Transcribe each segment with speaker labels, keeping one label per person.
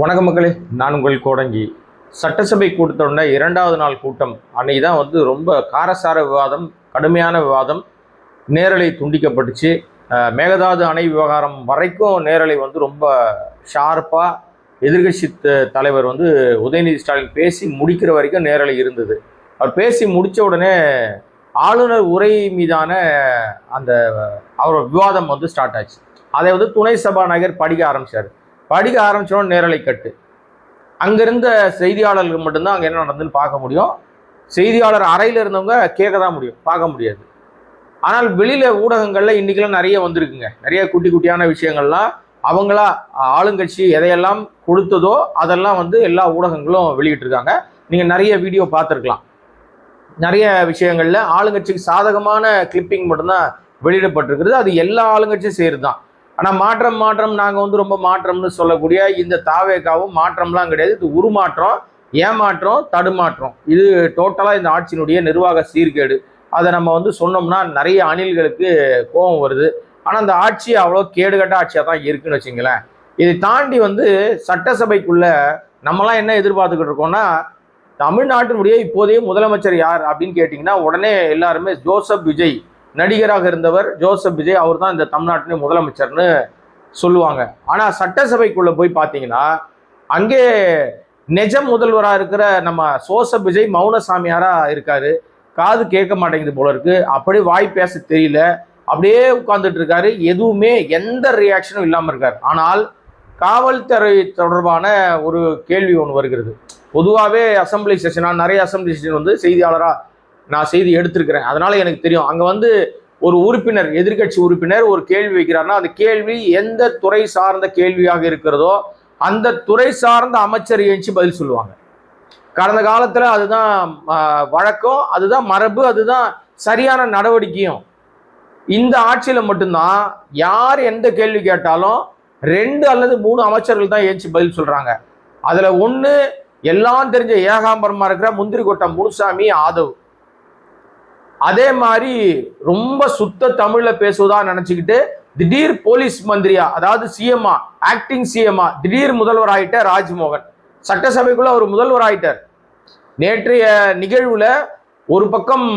Speaker 1: வணக்கம் மக்களே, நான் உங்கள் கோடங்கி. சட்டசபை கூட்டத்தொடர் இரண்டாவது நாள் கூட்டம் அன்னைக்கு தான் ரொம்ப காரசார விவாதம், கடுமையான விவாதம். நேரலை துண்டிக்கப்பட்டுச்சு. மேகதாது அணை விவகாரம் வரைக்கும் நேரலை ரொம்ப ஷார்ப்பாக எதிர்கட்சி தலைவர் உதயநிதி ஸ்டாலின் பேசி முடிக்கிற வரைக்கும் நேரலை இருந்தது. அவர் பேசி முடித்த உடனே ஆளுநர் உரை மீதான அந்த அவரோட விவாதம் ஸ்டார்ட் ஆச்சு. அதை துணை சபாநாயகர் படிக்க ஆரம்பித்தோன்னு நேரலை கட்டு. அங்கிருந்த செய்தியாளர்கள் மட்டும்தான் அங்கே என்ன நடந்துன்னு பார்க்க முடியும். செய்தியாளர் அறையில் இருந்தவங்க கேட்க தான் முடியும், பார்க்க முடியாது. ஆனால் வெளியில் ஊடகங்களில் இன்றைக்கெல்லாம் நிறைய வந்திருக்குங்க. நிறைய குட்டி குட்டியான விஷயங்கள்லாம் அவங்களா ஆளுங்கட்சி எதையெல்லாம் கொடுத்ததோ அதெல்லாம் எல்லா ஊடகங்களும் வெளியிட்டிருக்காங்க. நீங்கள் நிறைய வீடியோ பார்த்துருக்கலாம். நிறைய விஷயங்களில் ஆளுங்கட்சிக்கு சாதகமான கிளிப்பிங் மட்டும்தான் வெளியிடப்பட்டிருக்கிறது. அது எல்லா ஆளுங்கட்சியும் செய்கிறது தான். ஆனால் மாற்றம் நாங்கள் ரொம்ப மாற்றம்னு சொல்லக்கூடிய இந்த தாவேக்காவும் மாற்றம்லாம் கிடையாது. இது உருமாற்றம், ஏமாற்றம், தடுமாற்றம். இது டோட்டலாக இந்த ஆட்சியினுடைய நிர்வாக சீர்கேடு. அதை நம்ம சொன்னோம்னா நிறைய அணில்களுக்கு கோபம் வருது. ஆனால் அந்த ஆட்சி அவ்வளோ கேடுகட்ட ஆட்சியாக தான் இருக்குன்னு வச்சுங்களேன். இதை தாண்டி சட்டசபைக்குள்ள நம்மலாம் என்ன எதிர்பார்த்துக்கிட்டு இருக்கோம்னா, தமிழ்நாட்டினுடைய இப்போதைய முதலமைச்சர் யார் அப்படின்னு கேட்டிங்கன்னா உடனே எல்லாருமே ஜோசப் விஜய், நடிகராக இருந்தவர் ஜோசப் விஜய், அவர் தான் இந்த தமிழ்நாட்டின் முதலமைச்சர்னு சொல்லுவாங்க. ஆனால் சட்டசபைக்குள்ளே போய் பார்த்தீங்கன்னா அங்கே நிஜ முதல்வராக இருக்கிற நம்ம ஜோசப் விஜய் மௌன சாமியாராக இருக்காரு. காது கேட்க மாட்டேங்குது போல இருக்கு. அப்படி வாய் பேச தெரியல, அப்படியே உட்கார்ந்துட்டு இருக்காரு. எதுவுமே எந்த ரியாக்ஷனும் இல்லாமல் இருக்கார். ஆனால் காவல்துறை தொடர்பான ஒரு கேள்வி ஒன்று வருகிறது. பொதுவாகவே அசம்பிளி செஷன், நிறைய அசம்பிளி செஷன் செய்தியாளராக நான் செய்தி எடுத்திருக்கிறேன். அதனால எனக்கு தெரியும். அங்கே ஒரு உறுப்பினர், எதிர்கட்சி உறுப்பினர் ஒரு கேள்வி வைக்கிறாருன்னா அந்த கேள்வி எந்த துறை சார்ந்த கேள்வியாக இருக்கிறதோ அந்த துறை சார்ந்த அமைச்சர் ஏஞ்சி பதில் சொல்லுவாங்க. கடந்த காலத்தில் அதுதான் வழக்கம், அதுதான் மரபு, அதுதான் சரியான நடவடிக்கையும். இந்த ஆட்சியில் மட்டும்தான் யார் எந்த கேள்வி கேட்டாலும் 2 அல்லது 3 அமைச்சர்கள் தான் ஏஞ்சி பதில் சொல்றாங்க. அதுல ஒன்று எல்லாம் தெரிஞ்ச ஏகாம்பரமா இருக்கிற முந்திரி கொட்டை முனுசாமி ஆதவ். அதே மாதிரி ரொம்ப சுத்த தமிழ்ல பேசுவதா நினைச்சுக்கிட்டு திடீர் போலீஸ் மந்திரியா, அதாவது சிஎம்ஆ, ஆக்டிங் சிஎம்ஆ திடீர் முதல்வர் ஆயிட்ட ராஜ்மோகன். சட்டசபைக்குள்ள ஒரு முதல்வர் ஆயிட்டார். நேற்றைய நிகழ்வுல ஒரு பக்கம்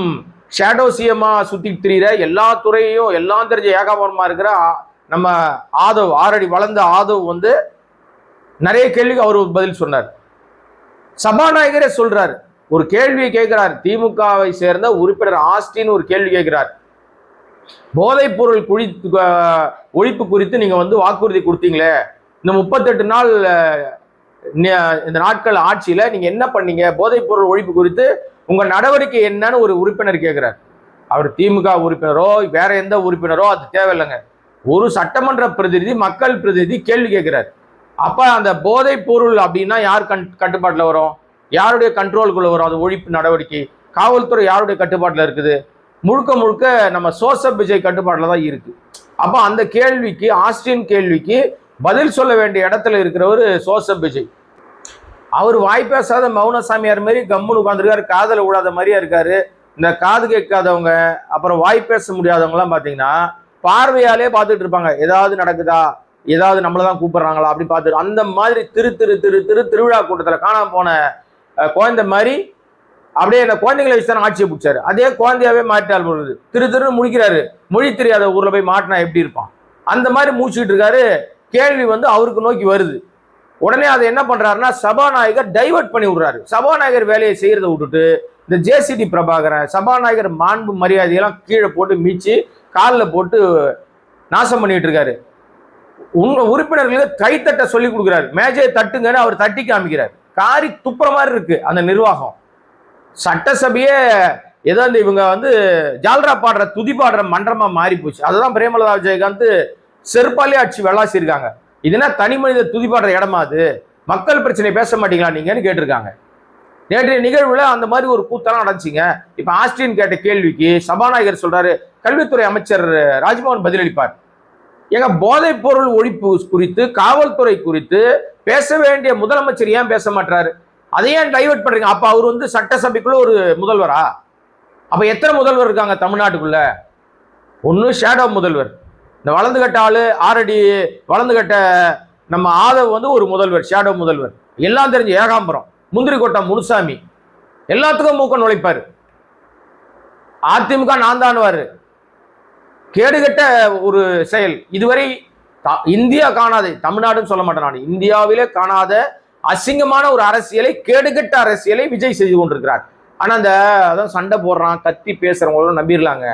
Speaker 1: ஷேடோ சிஎம்ஆ சுத்திட்டு திரிகிற எல்லா துறையையும் எல்லாம் தெரிஞ்ச ஏகாபரமா இருக்கிற நம்ம ஆதவ், 6 அடி வளர்ந்த ஆதவ் நிறைய கேள்விக்கு அவர் பதில் சொன்னார். சபாநாயகரே சொல்றாரு, ஒரு கேள்வியை கேட்கிறார். திமுகவை சேர்ந்த உறுப்பினர் ஆஸ்டின் ஒரு கேள்வி கேட்கிறார். போதைப் பொருள் ஒழிப்பு குறித்து நீங்க வாக்குறுதி கொடுத்தீங்களே, இந்த 38 நாள் இந்த நாட்கள் ஆட்சியில நீங்க என்ன பண்ணீங்க, போதைப் பொருள் ஒழிப்பு குறித்து உங்க நடவடிக்கை என்னன்னு ஒரு உறுப்பினர் கேட்கிறார். அவர் திமுக உறுப்பினரோ வேற எந்த உறுப்பினரோ அது தேவையில்லைங்க. ஒரு சட்டமன்ற பிரதிநிதி, மக்கள் பிரதிநிதி கேள்வி கேட்கிறார். அப்ப அந்த போதைப் பொருள் அப்படின்னா யார் கட்டுப்பாட்டில் வரும், யாருடைய கண்ட்ரோலுக்குள்ள வரும்? அது ஒழிப்பு நடவடிக்கை காவல்துறை யாருடைய கட்டுப்பாட்டில் இருக்குது? முழுக்க முழுக்க நம்ம ஜோசப் விஜய் கட்டுப்பாட்டில் தான் இருக்கு. அப்போ அந்த கேள்விக்கு, ஆஸ்டின் கேள்விக்கு பதில் சொல்ல வேண்டிய இடத்துல இருக்கிறவர் ஜோசப் விஜய். அவர் வாய் பேசாத மௌன சாமியார் மாதிரி கம்முன்னு உட்காந்துருக்காரு, காதல விடாத மாதிரியா இருக்காரு. இந்த காது கேட்காதவங்க, அப்புறம் வாய் பேச முடியாதவங்கலாம் பார்த்தீங்கன்னா பார்வையாலே பார்த்துட்டு இருப்பாங்க. ஏதாவது நடக்குதா, ஏதாவது நம்மளதான் கூப்பிடுறாங்களா அப்படி பார்த்துட்டு அந்த மாதிரி திருவிழா கூட்டத்தில் காணாம போன குழந்தை மாதிரி அப்படியே அந்த குழந்தைங்களை வச்சு தான் ஆட்சியை பிடிச்சாரு. அதே குழந்தையாவே மாட்டால் பொழுது திருன்னு முடிக்கிறாரு. மொழி தெரியாத ஊர்ல போய் மாட்டினா எப்படி இருப்பான், அந்த மாதிரி மூச்சுக்கிட்டு இருக்காரு. கேள்வி அவருக்கு நோக்கி வருது. உடனே அதை என்ன பண்றாருன்னா சபாநாயகர் டைவர்ட் பண்ணி விடுறாரு. சபாநாயகர் வேலையை செய்யறதை விட்டுட்டு இந்த ஜேசிடி பிரபாகரன் சபாநாயகர் மாண்பு மரியாதையெல்லாம் கீழே போட்டு மீச்சு காலில் போட்டு நாசம் பண்ணிட்டு இருக்காரு. உறுப்பினர்களுக்கு கைத்தட்ட சொல்லி கொடுக்குறாரு. மேஜையை தட்டுங்கன்னு அவர் தட்டி காமிக்கிறார். காரி துப்புற மாதிரி இருக்கு அந்த நிர்வாகம். சட்டசபையே ஏதோ இவங்க ஜால்ரா பாடுற, துதி பாடுற மன்றமா மாறி போச்சு. அதுதான் பிரேமலதா விஜயகாந்த் செருப்பாலே அடிச்சு வெள்ளாசிருக்காங்க. இதுனா தனி மனித துதி பாடுற இடமா? அது மக்கள் பிரச்சனை பேச மாட்டீங்களா நீங்கன்னு கேட்டிருக்காங்க. நேற்றைய நிகழ்வுல அந்த மாதிரி ஒரு கூத்தெல்லாம் நடந்துச்சுங்க. இப்ப ஆஸ்டின் கேட்ட கேள்விக்கு சபாநாயகர் சொல்றாரு, கல்வித்துறை அமைச்சர் ராஜ்மோகன் பதிலளிப்பார். எங்க போதைப் பொருள் ஒழிப்பு குறித்து, காவல்துறை குறித்து பேச வேண்டிய முதலமைச்சர் ஏன் பேச மாட்டாரு? அதை ஏன் டைவர்ட் பண்றீங்க? அப்ப அவர் சட்டசபைக்குள்ள ஒரு முதல்வரா? அப்ப எத்தனை முதல்வர் இருக்காங்க தமிழ்நாட்டுக்குள்ள? ஒன்னு ஷேடோ முதல்வர், இந்த வளர்ந்து கட்ட ஆளு, 6 அடி வளர்ந்து கட்ட நம்ம ஆதவ் வந்து ஒரு முதல்வர், ஷேடோ முதல்வர். எல்லாம் தெரிஞ்ச ஏகாம்பரம், முந்திரி கொட்டை முனுசாமி, எல்லாத்துக்கும் மூக்க நுழைப்பாரு. அதிமுக நான் தான்வாரு. கேடுகட்ட ஒரு செயல். இதுவரை இந்தியா காணாத, தமிழ்நாடுன்னு சொல்ல மாட்டேன் நான், இந்தியாவிலே காணாத அசிங்கமான ஒரு அரசியலை, கேடுகட்ட அரசியலை விஜய் செய்து கொண்டிருக்கிறார். ஆனா அந்த அதான் சண்டை போடுறான், கத்தி பேசுறவங்களும் நம்பிடலாங்க.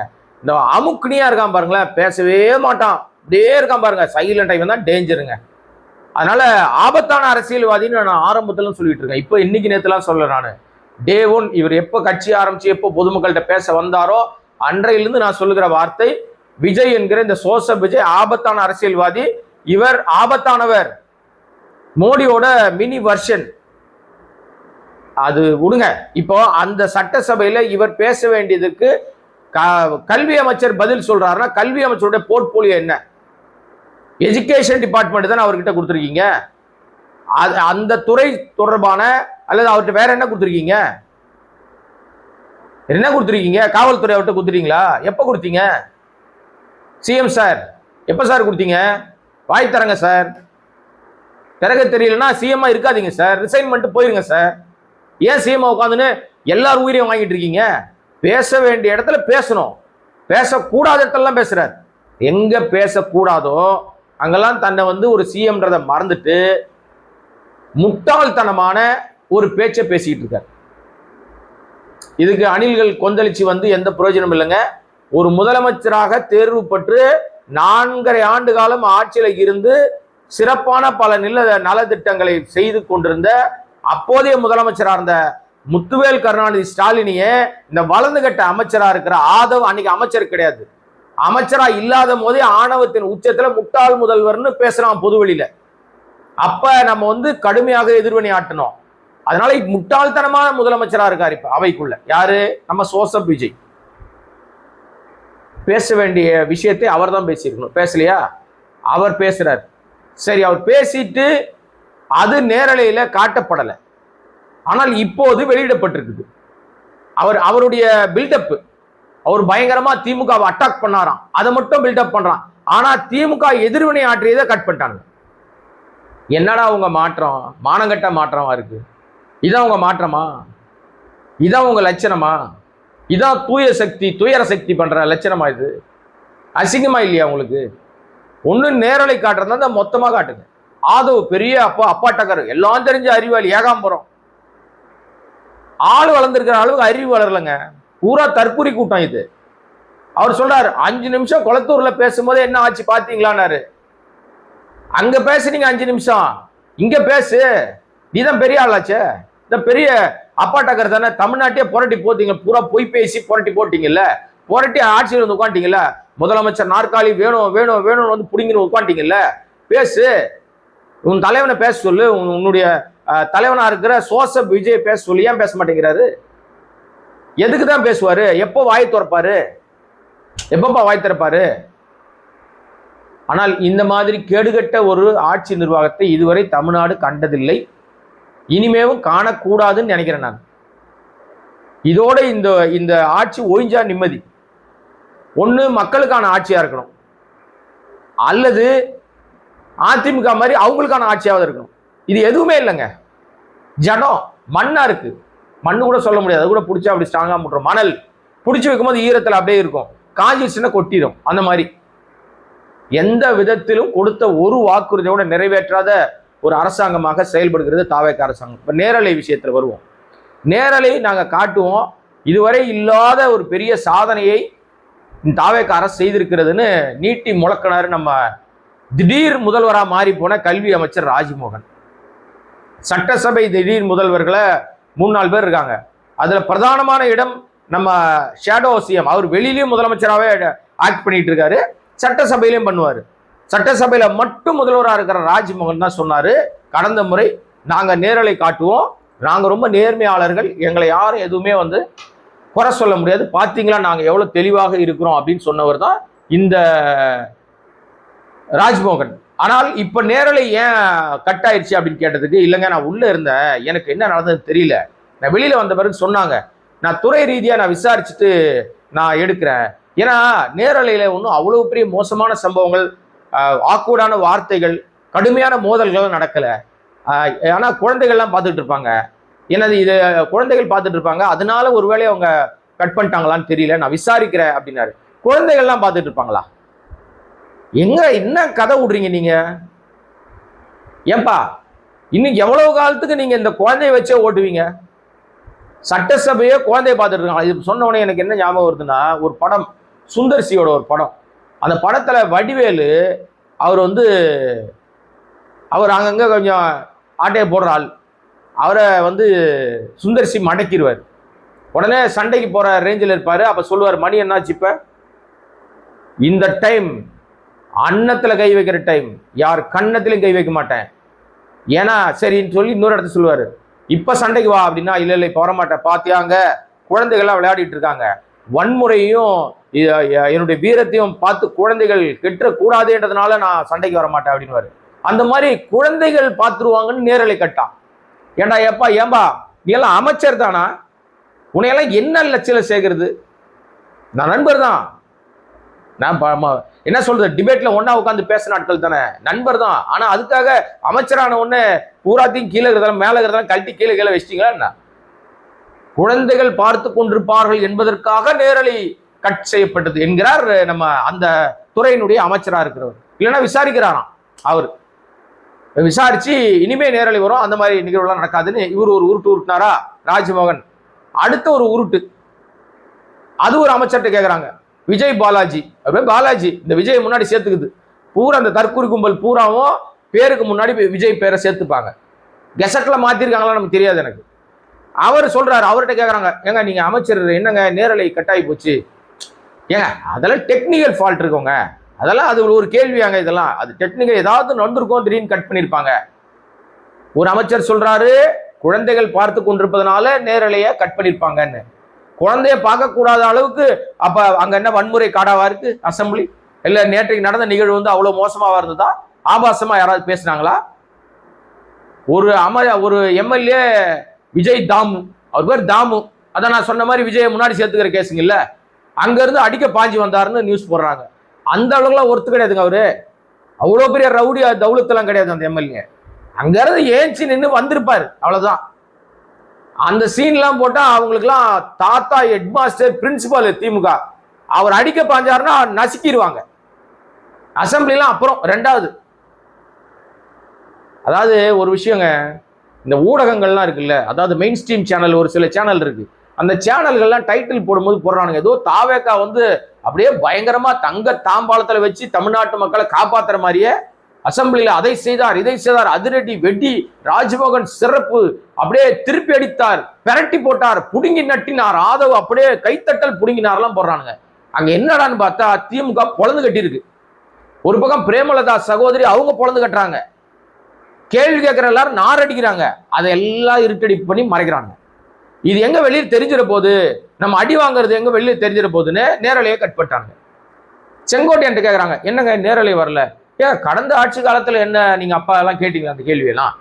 Speaker 1: இந்த அமுக்குனியா இருக்கான் பாருங்களேன், பேசவே மாட்டான், அப்படியே இருக்கான் பாருங்க, சைலண்ட் டைம் தான் டேஞ்சருங்க. அதனால ஆபத்தான அரசியல்வாதின்னு நான் ஆரம்பத்துல சொல்லிட்டு இருக்கேன். இப்போ இன்னைக்கு நேற்றுலாம் சொல்ல நான் டே ஒன் இவர் எப்போ கட்சி ஆரம்பிச்சு எப்போ பொதுமக்கள்கிட்ட பேச வந்தாரோ அன்றையிலிருந்து நான் சொல்லுகிற வார்த்தை, விஜய் என்கிற இந்த சோசப் விஜய் ஆபத்தான அரசியல்வாதி, இவர் ஆபத்தானவர், மோடியோட மினி வெர்ஷன். அது விடுங்க. இப்போ அந்த சட்டசபையில இவர் பேச வேண்டியதுக்கு கல்வி அமைச்சர் பதில் சொல்றாருன்னா, கல்வி அமைச்சருடைய போர்ட்போலியோ என்ன? எஜுகேஷன் டிபார்ட்மெண்ட் தானே அவர்கிட்ட கொடுத்துருக்கீங்க. அந்த துறை தொடர்பான அல்லது அவர்கிட்ட வேற என்ன கொடுத்துருக்கீங்க? என்ன கொடுத்துருக்கீங்க? காவல்துறை அவர்கிட்ட கொடுத்துட்டீங்களா? எப்ப கொடுத்தீங்க? சிஎம் சார் எப்ப சார் கொடுத்தீங்க? வாய் தரங்க சார். திறக தெரியலன்னா சிஎம்மா இருக்காதீங்க சார், ரிசைன் பண்ணிட்டு போயிருங்க சார். ஏன் சிஎம்மா உட்காந்துன்னு எல்லாரும் உயிரையும் வாங்கிட்டு இருக்கீங்க? பேச வேண்டிய இடத்துல பேசணும், பேசக்கூடாத இடத்துலலாம் பேசுறாரு. எங்க பேசக்கூடாதோ அங்கெல்லாம் தன்னை வந்து ஒரு சிஎம்ன்றதை மறந்துட்டு முட்டாள்தனமான ஒரு பேச்சை பேசிக்கிட்டு இருக்காரு. இதுக்கு அணில்கள் கொந்தளிச்சு வந்து எந்த பிரயோஜனம் இல்லைங்க. ஒரு முதலமைச்சராக தேர்வு பெற்று 4.5 ஆண்டு காலம் ஆட்சியில இருந்து சிறப்பான பல நலத்திட்டங்களை செய்து கொண்டிருந்த அப்போதைய முதலமைச்சராக இருந்த முத்துவேல் கருணாநிதி ஸ்டாலினியே இந்த வளர்ந்து கட்ட அமைச்சரா இருக்கிற ஆதவ் அன்னைக்கு அமைச்சர் கிடையாது, அமைச்சரா இல்லாத போதே ஆணவத்தின் உச்சத்துல முட்டாள் முதல்வர்னு பேசுறான் பொதுவெளியில. அப்ப நம்ம வந்து கடுமையாக எதிர்வினை ஆட்டணும். அதனால முட்டாள்தனமான முதலமைச்சரா இருக்காரு இப்ப அவைக்குள்ள. யாரு? நம்ம சோசப் விஜய். பேச வேண்டிய விஷயத்தை அவர் தான் பேசியிருக்கணும், பேசலையா? அவர் பேசுறார். சரி, அவர் பேசிட்டு அது நேரலையில காட்டப்படலை, ஆனால் இப்போது வெளியிடப்பட்டிருக்குது. அவருடைய பில்டப், அவர் பயங்கரமா திமுகவை அட்டாக் பண்ணாராம், அதை மட்டும் பில்டப் பண்றான். ஆனா திமுக எதிர்வினை ஆற்றியதை கட் பண்ணிட்டாங்க. என்னடா உங்க மாற்றம்? மானங்கட்ட மாற்றமா இருக்கு. இதான் உங்க மாற்றமா? இதான் உங்க லட்சணமா? இதான் துயர சக்தி பண்ற லட்சணமா? இது அசிங்கமா இல்லையா உங்களுக்கு? ஒண்ணு நேரலை காட்டுறதா மொத்தமா காட்டுங்க. ஆதவ் பெரிய அப்பாட்டக்கார், எல்லாம் தெரிஞ்ச அறிவாளி, ஏகாம்பரம், ஆள் வளர்ந்துருக்கிற அளவுக்கு அறிவு வளரலங்க. பூரா தற்கூரி கூட்டம் இது. அவர் சொல்றாரு 5 நிமிஷம் குளத்தூர்ல பேசும்போது என்ன ஆச்சு பாத்தீங்களான்னாரு. அங்க பேசுறீங்க 5 நிமிஷம், இங்க பேசு, நீதான் பெரிய ஆளாச்சே, இந்த பெரிய அப்பாட்டக்கர் தானே, தமிழ்நாட்டையே புரட்டி போட்டீங்க, பூரா பொய் பேசி புரட்டி போட்டீங்கல்ல, புரட்டி ஆட்சியில் வந்து உட்காந்துட்டீங்கல்ல, முதலமைச்சர் நாற்காலி வேணும் வேணும் வேணும்னு வந்து புடிங்கன்னு உட்காந்துட்டீங்கல்ல, பேசு, உன் தலைவனை பேச சொல்லு, உன்னுடைய தலைவனா இருக்கிற சோசப் விஜய் பேச சொல்லி. ஏன் பேச மாட்டேங்கிறாரு? எதுக்கு தான் பேசுவாரு? எப்போ வாய் திறப்பாரு? எப்பப்பா வாய் திறப்பாரு? ஆனால் இந்த மாதிரி கேடுகட்ட ஒரு ஆட்சி நிர்வாகத்தை இதுவரை தமிழ்நாடு கண்டதில்லை, இனிமேவும் காணக்கூடாதுன்னு நினைக்கிறேன் நான். இதோட இந்த ஆட்சி ஒழிஞ்சா நிம்மதி. ஒண்ணு மக்களுக்கான ஆட்சியா இருக்கணும், அல்லது அதிமுக மாதிரி அவங்களுக்கான ஆட்சியாவது இருக்கணும். இது எதுவுமே இல்லைங்க. ஜனம் மண்ணா இருக்கு, மண்ணு கூட சொல்ல முடியாது, அது கூட பிடிச்சா அப்படி ஸ்ட்ராங்கா முட்டுறோம். மணல் பிடிச்சி வைக்கும்போது ஈரத்தில் அப்படியே இருக்கும், காஞ்சிச்சுன்னா கொட்டிடும். அந்த மாதிரி எந்த விதத்திலும் கொடுத்த ஒரு வாக்குறுதியோட நிறைவேற்றாத ஒரு அரசாங்கமாக செயல்படுகிறது தாவேக அரசாங்கம். இப்போ நேரலை விஷயத்தில் வருவோம். நேரலை நாங்கள் காட்டுவோம், இதுவரை இல்லாத ஒரு பெரிய சாதனையை தாவேக அரசு செய்திருக்கிறதுன்னு நீட்டி முழக்கினார் நம்ம திடீர் முதல்வராக மாறி போன கல்வி அமைச்சர் ராஜ்மோகன். சட்டசபை திடீர் முதல்வர்களை 3-4 பேர் இருக்காங்க. அதுல பிரதானமான இடம் நம்ம ஷேடோ சிஎம். அவர் வெளியிலயும் முதலமைச்சராகவே ஆக்ட் பண்ணிட்டு இருக்காரு, சட்டசபையிலையும் பண்ணுவாரு. சட்டசபையில மட்டும் முதல்வராக இருக்கிற ராஜ்மோகன் தான் சொன்னாரு, கடந்த முறை நாங்க நேரலை காட்டுவோம், நாங்க ரொம்ப நேர்மையாளர்கள், எங்களை யாரும் எதுவுமே வந்து குறை சொல்ல முடியாது, பாத்தீங்களா நாங்க எவ்வளவு தெளிவாக இருக்கிறோம் அப்படின்னு சொன்னவர் தான் இந்த ராஜ்மோகன். ஆனால் இப்ப நேரலை ஏன் கட் ஆயிடுச்சு அப்படின்னு கேட்டதுக்கு, இல்லைங்க நான் உள்ள இருந்தேன், எனக்கு என்ன நடந்தது தெரியல, நான் வெளியில வந்த பிறகு சொன்னாங்க, நான் துறை ரீதியா நான் விசாரிச்சுட்டு நான் எடுக்கிறேன். ஏன்னா நேரலையில ஒன்றும் அவ்வளவு பெரிய மோசமான சம்பவங்கள், ஆக்வர்டான வார்த்தைகள், கடுமையான மோதல்கள் நடக்கல. ஆனா குழந்தைகள்லாம் பார்த்துட்டு இருப்பாங்க. என்னது இது, குழந்தைகள் பார்த்துட்டு இருப்பாங்க, அதனால ஒருவேளை அவங்க கட் பண்ணிட்டாங்களான்னு தெரியல, நான் விசாரிக்கிறேன் அப்படின்னாரு. குழந்தைகள்லாம் பார்த்துட்டு இருப்பாங்களா? எங்க என்ன கதை விடுறீங்க நீங்க? ஏன்பா இன்னும் எவ்வளவு காலத்துக்கு நீங்க இந்த குழந்தைய வச்சே ஓட்டுவீங்க? சட்டசபையே குழந்தைய பார்த்துட்டு இருக்காங்க. இது சொன்ன உடனே எனக்கு என்ன ஞாபகம் வருதுன்னா, ஒரு படம், சுந்தர்சியோட ஒரு படம். அந்த படத்துல வடிவேலு அவர் வந்து அவர் அங்கங்க கொஞ்சம் ஆட்டையை போடுற ஆள். அவரை வந்து சுந்தர்சி மடக்கிடுவார். உடனே சண்டைக்கு போற ரேஞ்சில் இருப்பாரு. அப்ப சொல்லுவார், மணி என்னாச்சு இப்ப? இந்த டைம் அன்னத்துல கை வைக்கிற டைம், யார் கன்னத்திலையும் கை வைக்க மாட்டேன். ஏன்னா சரின்னு சொல்லி இன்னொரு இடத்துல சொல்லுவாரு, இப்ப சண்டைக்கு வா அப்படின்னா, இல்ல இல்ல இப்ப வரமாட்டேன், பாத்தியாங்க குழந்தைகள்லாம் விளையாடிட்டு இருக்காங்க, வன்முறையும் என்னுடைய வீரத்தையும் பார்த்து குழந்தைகள் கெட்ட கூடாதுன்றதுனால நான் சண்டைக்கு வர மாட்டேன் அப்படின்னு. அந்த மாதிரி குழந்தைகள் பார்த்துருவாங்கன்னு நேரலை கட்டான். ஏண்டா ஏன்பா நீ எல்லாம் அமைச்சர் தானா? உன்னையெல்லாம் என்ன லட்சியம் சேர்க்கிறது? நான் நண்பர் தான். நான் என்ன சொல்றது, டிபேட்ல ஒன்னா உட்காந்து பேச நாட்கள் தானே, நண்பர் தான். ஆனா அதுக்காக அமைச்சரான ஒண்ணு பூராத்தையும் கீழே இருக்கிறதால மேல இருக்கிறதால கழட்டி கீழே வச்சிட்டீங்களா என்ன? குழந்தைகள் பார்த்து கொண்டிருப்பார்கள் என்பதற்காக நேரலை கட் செய்யப்பட்டது என்கிறார் நம்ம அந்த துறையினுடைய அமைச்சரா இருக்கிறவர். இல்லைன்னா விசாரிக்கிறாராம். அவர் விசாரிச்சு இனிமே நேரலை வரும், அந்த மாதிரி நிகழ்வுலாம் நடக்காதுன்னு இவர் ஒரு உருட்டு உருட்டினாரா ராஜ்மோகன். அடுத்த ஒரு உருட்டு, அது ஒரு அமைச்சர்கிட்ட கேட்குறாங்க, விஜய் பாலாஜி. அப்படியே பாலாஜி இந்த விஜய் முன்னாடி சேர்த்துக்குது. பூரா அந்த தற்கொலை கும்பல் பூராவும் பேருக்கு முன்னாடி விஜய் பேரை சேர்த்துப்பாங்க. கெசட்ல மாத்திருக்காங்களா நமக்கு தெரியாது எனக்கு. அவர் சொல்றாரு, அவர்கிட்ட கேட்குறாங்க, ஏங்க நீங்க அமைச்சர் என்னங்க நேரலை கட்டாயி போச்சு? ஏங்க அதெல்லாம் டெக்னிக்கல் ஃபால்ட் இருக்குங்க, அதெல்லாம் அது ஒரு கேள்வியாங்க, இதெல்லாம் அது டெக்னிக்கல் ஏதாவது நடந்திருக்கும், திடீர்னு கட் பண்ணியிருப்பாங்க. ஒரு அமைச்சர் சொல்றாரு, குழந்தைகள் பார்த்து கொண்டிருப்பதனால நேரலையை கட் பண்ணியிருப்பாங்கன்னு. குழந்தைய பார்க்கக்கூடாத அளவுக்கு அப்ப அங்க என்ன வன்முறை காடாவா இருக்கு அசம்பிளி? இல்ல நேற்றைக்கு நடந்த நிகழ்வு வந்து அவ்வளவு மோசமாவா இருந்ததா? ஆபாசமா யாராவது பேசினாங்களா? ஒரு எம்எல்ஏ விஜய் தாமு, அவர் பேர் தாமு, அதான் நான் சொன்ன மாதிரி விஜய் முன்னாடி சேர்த்துக்கிற கேஸுங்கல்ல, அங்க இருந்து அடிக்க பாஞ்சி வந்தாருன்னு நியூஸ் போடுறாங்க. அந்த அளவுக்குலாம் ஒருத்து கிடையாதுங்க அவரு. அவ்வளோ பெரிய ரவுடி தௌலத்தெல்லாம் கிடையாது அந்த எம்எல்ஏ. அங்க இருந்து ஏஞ்சி நின்று வந்திருப்பாரு, அவ்வளவுதான். அந்த சீன்லாம் போட்டா அவங்களுக்குலாம் தாத்தா ஹெட் மாஸ்டர் பிரின்சிபால் திமுக, அவர் அடிக்க பாஞ்சாருன்னா நசுக்கிடுவாங்க அசம்பிளிலாம். அப்புறம் ரெண்டாவது, அதாவது ஒரு விஷயங்க, இந்த ஊடகங்கள்லாம் இருக்குல்ல, அதாவது மெயின் ஸ்ட்ரீம் சேனல், ஒரு சில சேனல் இருக்கு, அந்த சேனல்கள்லாம் டைட்டில் போடும்போது போடுறானுங்க ஏதோ தாவேக்கா வந்து அப்படியே பயங்கரமா தங்க தாம்பாளத்துல வச்சு தமிழ்நாட்டு மக்களை காப்பாத்துற மாதிரியே அசம்பிளியில அதை செய்தார் இதை செய்தார், அதிரடி வெடி, ராஜ்மோகன் சிறப்பு, அப்படியே திருப்பி அடித்தார், பெரட்டி போட்டார், புடுங்கி நட்டினார், ஆதவ் அப்படியே கைத்தட்டல் புடுங்கினார்லாம் போடுறானுங்க. அங்க என்னடான்னு பார்த்தா திமுக பொழந்து கட்டி இருக்கு. ஒரு பக்கம் பிரேமலதா சகோதரி அவங்க பொழந்து கட்டுறாங்க, கேள்வி கேட்கிற எல்லாரும் நாரடிக்கிறாங்க, அதை எல்லாம் இருட்டடி பண்ணி மறைக்கிறாங்க. இது எங்க வெளியே தெரிஞ்சிட போது, நம்ம அடி வாங்குறது எங்க வெளியே தெரிஞ்சிட போதுன்னு நேரலையை கட் பண்ணிட்டாங்க. செங்கோட்டையன் கேட்கறாங்க, என்னங்க நேரலை வரல? ஏன் கடந்த ஆட்சி காலத்துல என்ன நீங்க அப்பா எல்லாம் கேட்டீங்க அந்த கேள்வியெல்லாம்?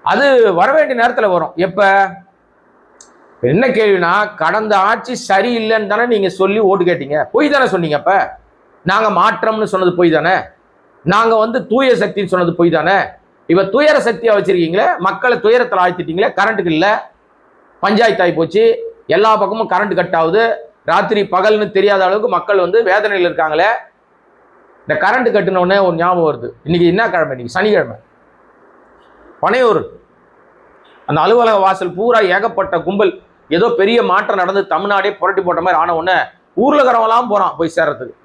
Speaker 1: அது வர வேண்டிய நேரத்துல வரும். எப்ப என்ன கேள்வினா, கடந்த ஆட்சி சரியில்லைன்னு தானே நீங்க சொல்லி ஓட்டு கேட்டீங்க, பொய் தானே சொன்னீங்க. அப்ப நாங்க மாற்றம்னு சொன்னது பொய் தானே, நாங்க வந்து தூய சக்தின்னு சொன்னது பொய் தானே. இப்ப துயர சக்தியா வச்சிருக்கீங்களே, மக்களை துயரத்தில் ஆழ்த்திட்டீங்களே, கரண்ட்டுக்கு இல்ல, பஞ்சாயத்து ஆகி போச்சு, எல்லா பக்கமும் கரண்ட் கட் ஆகுது, ராத்திரி பகல்னு தெரியாத அளவுக்கு மக்கள் வந்து வேதனையில் இருக்காங்களே. இந்த கரண்ட் கட்டுனோடனே ஒரு ஞாபகம் வருது, இன்னைக்கு என்ன கிழமை? இன்னைக்கு சனிக்கிழமை. பனையூர் அந்த அலுவலக வாசல் பூரா ஏகப்பட்ட கும்பல், ஏதோ பெரிய மாற்றம் நடந்து தமிழ்நாடே புரட்டி போட்ட மாதிரி ஆன உடனே ஊர்ல இருக்கிறவங்களாம் போறான் போய் சேர்றதுக்கு.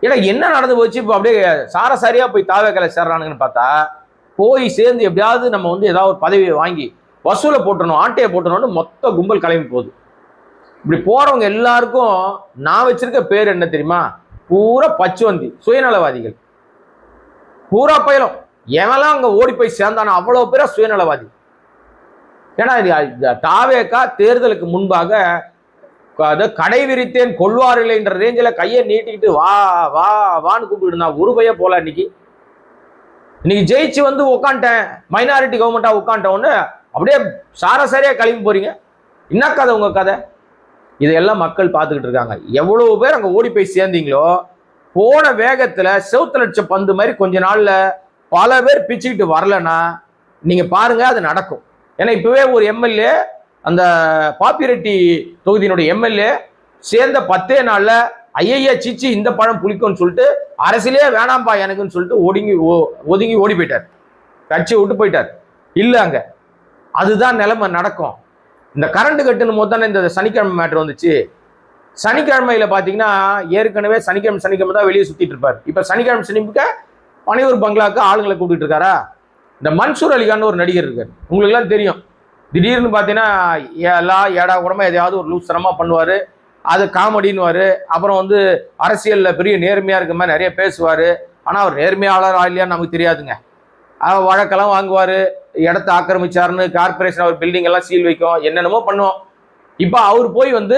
Speaker 1: ஏன்னா என்ன நடந்து போச்சு, இப்போ அப்படியே சாரசாரியா போய் தாவேக்கலை சேர்றானுங்கன்னு பார்த்தா, போய் சேர்ந்து எப்படியாவது நம்ம வந்து ஏதாவது ஒரு பதவியை வாங்கி வசூலை போட்டணும், ஆட்டையை போட்டணும்னு மொத்த கும்பல் கிளம்பி போகுது. இப்படி போறவங்க எல்லாருக்கும் நான் வச்சிருக்க பேர் என்ன தெரியுமா? பூரா பச்சுவந்தி, சுயநலவாதிகள். பூரா பயலும் எவெல்லாம் அங்க ஓடி போய் சேர்ந்தானோ அவ்வளவு பேரா சுயநலவாதி. ஏன்னா தாவேக்கா தேர்தலுக்கு முன்பாக கடை விரித்தேன் கொள்வாரில்லை என்ற ரேஞ்சில் கையை நீட்டிக்கிட்டு வா வா வான்னு கூப்பிட்டு இருந்தா ஒரு பைய போல. இன்னைக்கு ஜெயிச்சு வந்து உட்காந்துட்டேன், மைனாரிட்டி கவர்மெண்டா உட்காந்துட்டோன்னு அப்படியே சாரசாரியா கிளம்பி போறீங்க. என்ன கதை உங்க கதை? இதையெல்லாம் மக்கள் பார்த்துக்கிட்டு இருக்காங்க. எவ்வளவு பேர் அங்க ஓடி போய் சேர்ந்தீங்களோ, போன வேகத்துல செவுத்துல அடிச்ச பந்து மாதிரி கொஞ்ச நாள்ல பல பேர் பிச்சுக்கிட்டு வரலன்னா நீங்க பாருங்க அது நடக்கும். ஏன்னா இப்பவே ஒரு எம்எல்ஏ அந்த பாப்பிரெட்டி தொகுதியினுடைய எம்எல்ஏ சேர்ந்த 10 நாள்ல ஐயா சிச்சி இந்த பழம் புளிக்கும்னு சொல்லிட்டு அரசியலே வேணாம்பா எனக்குன்னு சொல்லிட்டு ஒதுங்கி ஓடி போயிட்டார், கட்சியை விட்டு போயிட்டார். இல்ல அங்க அதுதான் நிலைமை நடக்கும். இந்த கரண்ட் கட்டுன்னு போது தானே இந்த சனிக்கிழமை மேட்ரு வந்துச்சு. சனிக்கிழமையில பாத்தீங்கன்னா ஏற்கனவே சனிக்கிழமை தான் வெளியே சுத்திட்டு இருப்பார். இப்ப சனிக்கிழமை பனையூர் பங்களாக்கு ஆளுங்களை கூப்பிட்டு இருக்காரா. இந்த மன்சூர் அலிகான் ஒரு நடிகர் இருக்காரு, உங்களுக்கு எல்லாம் தெரியும். திடீர்னு பாத்தீங்கன்னா ஏடா கூடமா எதையாவது ஒரு லூசரமா பண்ணுவாரு, அது காமெடின்னு. அப்புறம் வந்து அரசியல்ல பெரிய நேர்மையா இருக்க மாதிரி நிறைய பேசுவாரு. ஆனா அவர் நேர்மையாளர் இல்லையான்னு நமக்கு தெரியாதுங்க. வழக்கெல்லாம் வாங்குவாரு, இடத்த ஆக்கிரமிச்சாருன்னு கார்பரேஷன் அவர் பில்டிங் எல்லாம் சீல் வைக்கும், என்னென்னமோ பண்ணுவோம். இப்ப அவர் போய் வந்து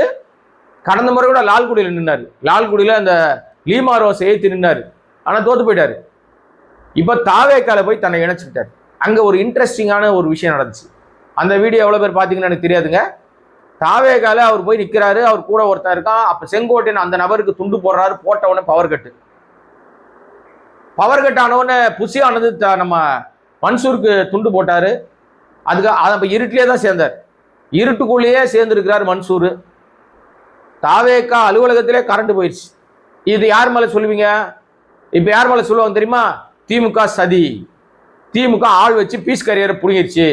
Speaker 1: கடந்த முறை கூட லால்குடியில் நின்னாரு, லால்குடியில அந்த லீமா ரோஸை ஏற்றி நின்னாரு, ஆனா தோத்து போயிட்டாரு. இப்ப தாவேக்கால போய் தன்னை இணைச்சுக்கிட்டாரு. அங்க ஒரு இன்ட்ரெஸ்டிங்கான ஒரு விஷயம் நடந்துச்சு. அந்த வீடியோ எவ்வளவு பேர் பாத்தீங்கன்னு எனக்கு தெரியாதுங்க. தாவேக்கால அவர் போய் நிக்கிறாரு, அவர் கூட ஒருத்தர் இருக்கான். அப்ப செங்கோட்டையன் அந்த நபருக்கு துண்டு போடுறாரு, போட்ட உடனே பவர் கட் ஆனவுடனே புசியானது நம்ம மன்சூருக்கு துண்டு போட்டாரு. அதுக்கு இருட்டிலே தான் சேர்ந்தார், இருட்டுக்குள்ளேயே சேர்ந்திருக்கிறார் மன்சூர். தாவேக்கா அலுவலகத்திலே கரண்ட் போயிடுச்சு. இது யார் மேல சொல்லுவீங்க? இப்ப யார் மேல சொல்லுவாங்க தெரியுமா? திமுக சதி, திமுக ஆள் வச்சு பீஸ் கரியரை புடுங்கிருச்சு.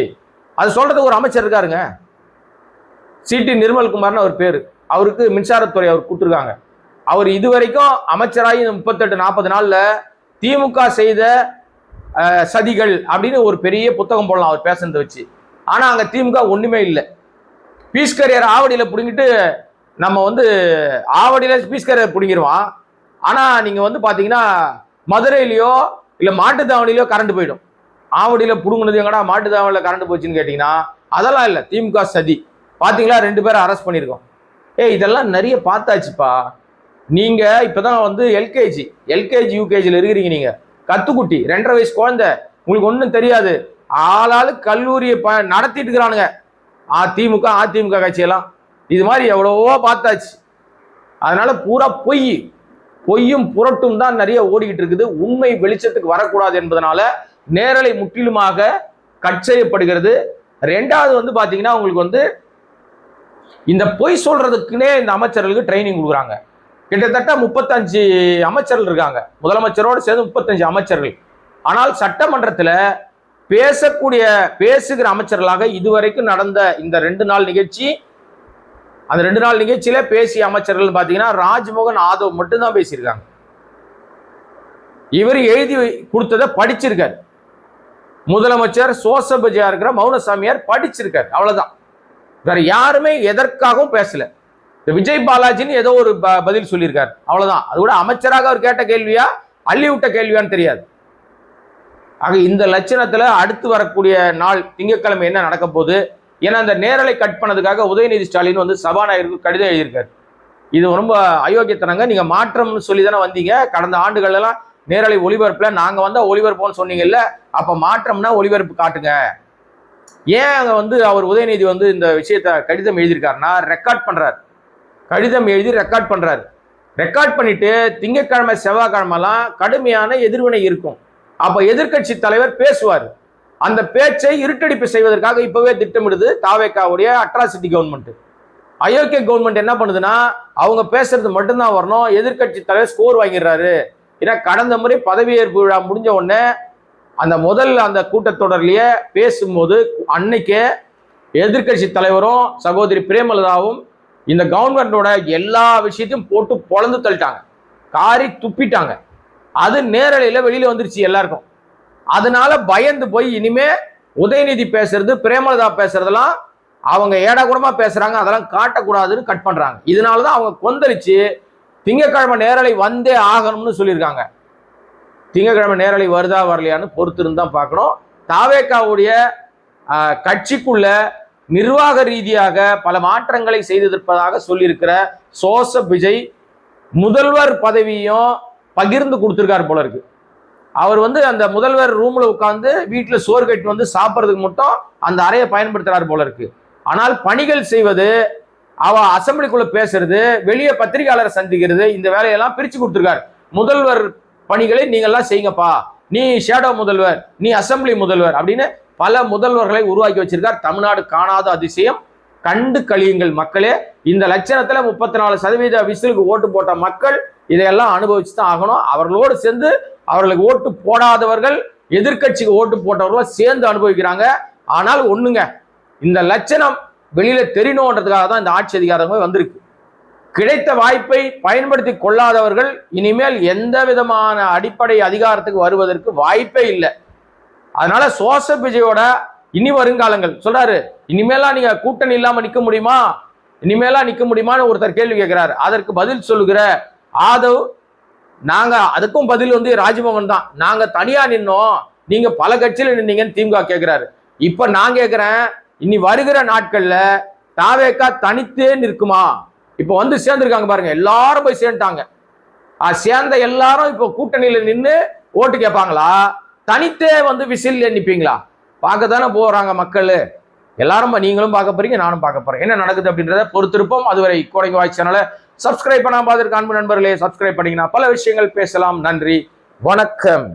Speaker 1: அது சொல்றதுக்கு ஒரு அமைச்சர் இருக்காருங்க, சிடி நிர்மல்குமார்னு அவர் பேரு. அவருக்கு மின்சாரத்துறை அவர் கொடுத்துருக்காங்க. அவர் இதுவரைக்கும் அமைச்சராகி 38-40 நாள்ல திமுக செய்த சதிகள் அப்படின்னு ஒரு பெரிய புத்தகம் போடலாம் அவர் பேசுறதை வச்சு. ஆனா அங்க திமுக ஒண்ணுமே இல்லை. பீஸ் கரியர் ஆவடியில புடுங்கிட்டு நம்ம வந்து ஆவடியில பீஸ் கரியர் புடுங்கிடுவான். ஆனா நீங்க வந்து பாத்தீங்கன்னா மதுரையிலயோ இல்ல மாட்டுத்தாவணிலையோ கரண்ட் போயிடும். ஆவடியில புடுங்கினது எங்கடா மாட்டுத்தாவணியில கரண்ட் போச்சுன்னு கேட்டீங்கன்னா அதெல்லாம் இல்லை, திமுக சதி. பாத்தீங்களா 2 பேரை அரெஸ்ட் பண்ணியிருக்கோம். இதெல்லாம் நிறைய பார்த்தாச்சுப்பா. நீங்க இப்பதான் வந்து எல்கேஜி யூகேஜில இருக்கிறீங்க. நீங்க கத்துக்குட்டி 2.5 வயசு குழந்தை, உங்களுக்கு ஒன்றும் தெரியாது. ஆளாளு கல்லூரியை நடத்திட்டு இருக்கிறானுங்க அதிமுக கட்சியெல்லாம். இது மாதிரி எவ்வளவோ பார்த்தாச்சு. அதனால பூரா பொய்யும் புரட்டும் தான் நிறைய ஓடிக்கிட்டு இருக்குது. உண்மை வெளிச்சத்துக்கு வரக்கூடாது என்பதனால நேரலை முற்றிலுமாக கட் செய்யப்படுகிறது. 2வது வந்து பாத்தீங்கன்னா உங்களுக்கு வந்து இந்த பொய் சொல்றதுக்குன்னே இந்த அமைச்சர்களுக்கு ட்ரைனிங் கொடுக்குறாங்க. கிட்டத்தட்ட 35 அமைச்சர்கள் இருக்காங்க, முதலமைச்சரோடு சேர்ந்து 35 அமைச்சர்கள். ஆனால் சட்டமன்றத்தில் பேசுகிற அமைச்சர்களாக இதுவரைக்கும் நடந்த இந்த 2 நாள் நிகழ்ச்சி, அந்த 2 நாள் நிகழ்ச்சியில பேசிய அமைச்சர்கள் பாத்தீங்கன்னா ராஜ்மோகன் ஆதவ் மட்டும்தான் பேசியிருக்காங்க. இவர் எழுதி கொடுத்ததை படிச்சிருக்காரு. முதலமைச்சர் சோசபஜியா இருக்கிற மௌனசாமியார் படிச்சிருக்காரு, அவ்வளவுதான். வேற யாருமே எதற்காகவும் பேசல. விஜய் பாலாஜின்னு ஏதோ ஒரு பதில் சொல்லியிருக்காரு, அவ்வளவுதான். அது கூட அமைச்சராக அவர் கேட்ட கேள்வியா அள்ளி விட்ட கேள்வியான்னு தெரியாது. ஆக இந்த லட்சணத்துல அடுத்து வரக்கூடிய நாள் திங்கட்கிழமை என்ன நடக்க போகுது? ஏன்னா அந்த நேரலை கட் பண்ணதுக்காக உதயநிதி ஸ்டாலின் வந்து சபாநாயகருக்கு கடிதம் எழுதியிருக்காரு. இது ரொம்ப அயோக்கியத்தனங்க. நீங்க மாற்றம்னு சொல்லி தானே வந்தீங்க. கடந்த ஆண்டுகள் எல்லாம் நேரலை ஒளிபரப்புல நாங்க வந்தா ஒளிபரப்போம்னு சொன்னீங்கல்ல, அப்ப மாற்றம்னா ஒளிபரப்பு காட்டுங்க. ஏன் அங்க வந்து அவர் உதயநிதி வந்து இந்த விஷயத்த கடிதம் எழுதியிருக்காருன்னா ரெக்கார்ட் பண்றாரு, கடிதம் எழுதி ரெக்கார்ட் பண்றாரு. ரெக்கார்ட் பண்ணிட்டு திங்கட்கிழமை செவ்வாய்க்கிழமெல்லாம் கடுமையான எதிர்வினை இருக்கும். அப்ப எதிர்கட்சி தலைவர் பேசுவார். அந்த பேச்சை இருட்டடிப்பு செய்வதற்காக இப்பவே திட்டமிடுது தாவேக்காவுடைய அட்ராசிட்டி கவர்மெண்ட். அயோக்கிய கவர்மெண்ட் என்ன பண்ணுதுன்னா அவங்க பேசுறது மட்டும்தான் வரணும், எதிர்கட்சி தலைவர் ஸ்கோர் வாங்கிடுறாரு. ஏன்னா கடந்த முறை பதவியேற்பு விழா முடிஞ்ச உடனே அந்த கூட்டத்தொடர்லயே பேசும்போது அன்னைக்கே எதிர்கட்சி தலைவரும் சகோதரி பிரேமலதாவும் இந்த கவர்மெண்டோட எல்லா விஷயத்தையும் போட்டு பொளந்து தள்ளிட்டாங்க, காரி துப்பிட்டாங்க. அது நேரலையில வெளியில வந்துருச்சு எல்லாருக்கும். அதனால பயந்து போய் இனிமே உதயநிதி பேசுறது பிரேமலதா பேசுறதெல்லாம் அவங்க ஏடாகூடமா பேசுறாங்க, அதெல்லாம் காட்டக்கூடாதுன்னு கட் பண்றாங்க. இதனாலதான் அவங்க கொந்தளிச்சு திங்கட்கிழமை நேரலை வந்தே ஆகணும்னு சொல்லியிருக்காங்க. திங்கட்கிழமை நேரலை வருதா வரலையான்னு பொறுத்திருந்து தான் பார்க்கணும். தாவேக்காவுடைய கட்சிக்குள்ள நிர்வாக ரீதியாக பல மாற்றங்களை செய்திருப்பதாக சொல்லியிருக்கிற சோசப் விஜய் முதல்வர் பதவியும் பகிர்ந்து கொடுத்திருக்காரு போல இருக்கு. அவர் வந்து அந்த முதல்வர் ரூம்ல உட்கார்ந்து வீட்டில் சோறு கட்டி வந்து சாப்பிட்றதுக்கு மட்டும் அந்த அறையை பயன்படுத்துறாரு போல இருக்கு. ஆனால் பணிகள் செய்வது, அசம்பிளிக்குள்ள பேசுறது, வெளியே பத்திரிகையாளரை சந்திக்கிறது, இந்த வேலையெல்லாம் பிரிச்சு கொடுத்திருக்காரு. முதல்வர் பணிகளை நீங்கள்லாம் செய்யுங்கப்பா, நீ ஷேடோ முதல்வர், நீ அசம்பிளி முதல்வர் அப்படின்னு பல முதல்வர்களை உருவாக்கி வச்சிருக்கார். தமிழ்நாடு காணாத அதிசயம். கண்டு கழியுங்கள் மக்களே. இந்த லட்சணத்துல 34% விசிலுக்கு ஓட்டு போட்ட மக்கள் இதையெல்லாம் அனுபவிச்சு தான் ஆகணும். அவர்களோடு சேர்ந்து அவர்களுக்கு ஓட்டு போடாதவர்கள், எதிர்கட்சிக்கு ஓட்டு போட்டவர்களும் சேர்ந்து அனுபவிக்கிறாங்க. ஆனால் ஒண்ணுங்க, இந்த லட்சணம் வெளியில தெரியணுன்றதுக்காக தான் இந்த ஆட்சி அதிகாரமே வந்திருக்கு. கிடைத்த வாய்ப்பை பயன்படுத்தி கொள்ளாதவர்கள் இனிமேல் எந்த விதமான அடிப்படை அதிகாரத்துக்கு வருவதற்கு வாய்ப்பே இல்லை. அதனால ஜோசப் விஜயோட இனி வருங்காலங்கள் சொல்றாரு, இனிமேலாம் நீங்க கூட்டணி இல்லாம நிக்க முடியுமா, இனிமேலாம் நிக்க முடியுமான்னு ஒருத்தர் கேள்வி கேட்கிறாரு. அதற்கு பதில் சொல்லுகிற ஆதவ், நாங்க அதுக்கும் பதில் ராஜ்மோகன் தான், நாங்க தனியா நின்னோம், நீங்க பல கட்சியில நின்னீங்கன்னு திமுக கேட்கிறாரு. இப்ப நான் கேட்கிறேன், இனி வருகிற நாட்கள்ல தாவேகா தனித்தே நிற்குமா? இப்ப சேர்ந்திருக்காங்க பாருங்க, எல்லாரும் போய் சேர்ந்துட்டாங்க. சேர்ந்த எல்லாரும் இப்போ கூட்டணியில நின்று ஓட்டு கேட்பாங்களா, தனித்தே விசில் நிப்பீங்களா? பார்க்க தானே போறாங்க மக்கள் எல்லாரும். நீங்களும் பார்க்க போறீங்க, நானும் பார்க்க போறேன். என்ன நடக்குது அப்படின்றத பொறுத்திருப்போம். அதுவரை கோடங்கி வாய்ஸ் சேனலை சப்ஸ்கிரைப் பண்ணாம பார்த்துருக்க அன்பு நண்பர்களே, சப்ஸ்கிரைப் பண்ணீங்கன்னா பல விஷயங்கள் பேசலாம். நன்றி, வணக்கம்.